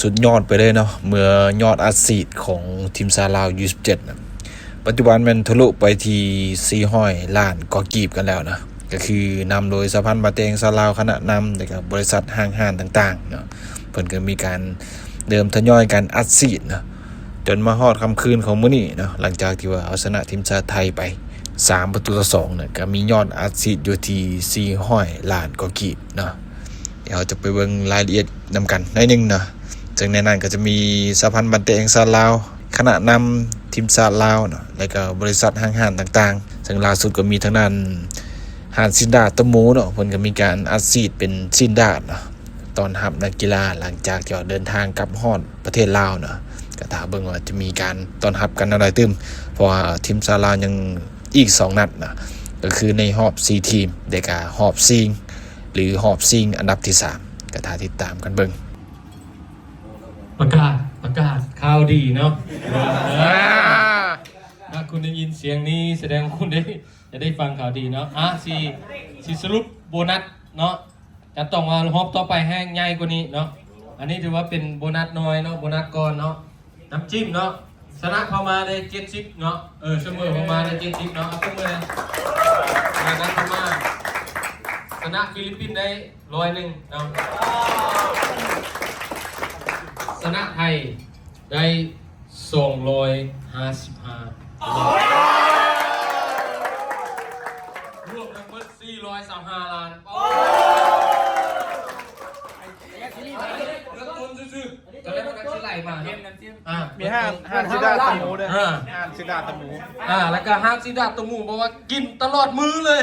สุดยอดไปเลยเนาะเมื่อยอดอัดฉีดของทีมซาลาวU17นะปัจจุบันมันทะลุไปที่400 ล้านก็กีบกันแล้วนะก็คือนำโดยสะพานบาเตงซาลาวคณะนำแล้วก็บริษัทห้างต่างๆเนาะเพิ่นก็มีการเดิมทยอยกันอัดฉีดนะจนมาฮอดค่ำคืนของมื้อนี้เนาะหลังจากที่ว่าเอาชนะทีมชาติไทยไป3-2เนี่ยก็มียอดอัดฉีดอยู่ที่400 ล้านก็กีบเนาะเดี๋ยวจะไปเบิ่งรายละเอียดนำกันหน่อยนึงเนาะซึ่งในนั้นก็จะมีสะพานบาเตงซาลาวคณะนำทีมชาติลาวเนาะแล้วก็บริษัทห้างๆต่างๆซึ่งล่าสุดก็มีทางด้านหาดซินดาดตะหมูเนาะเพิ่นก็มีการอัดฉีดเป็นซินดาดเนาะตอนรับนักกีฬาหลังจากที่เดินทางกลับฮอดประเทศลาวเนาะก็ถ้าเบิ่งว่าจะมีการต้อนรับกันอะไรตึมเพราะว่าทีมซาลาวยังอีก2นัดนะก็คือในรอบ4ทีมเด็กรอบซิงหรือรอบซิงอันดับที่3ก็ถ้าติดตามกันเบิ่งประกาศข่าวดีเนาะถ้าคุณได้ยินเสียงนี้แสดงว่าคุณจะได้ฟังข่าวดีเนาะสิสรุปโบนัสเนาะจะต้องมาฮอบต่อไปแห้งใหญ่กว่านี้เนาะอันนี้ถือว่าเป็นโบนัสน้อยเนาะโบนัสก่อนเนาะน้ำจิ้มเนาะชนะเข้ามาได้70เนาะเสมอเข้ามาได้70เนาะเอาเสมอนะเข้ามาชนะฟิลิปปินส์ได้100เนาะชนะไทยได้255รวมทั้งหมด435 ล้านเริ่มต้นซื่อๆก็ได้ประกันที่ไหลมามีห้างซิดาตะหมูด้วยห้างซิดาตะหมูแล้วก็ห้างซิดาตะหมูบอกว่ากินตลอดมื้อเลย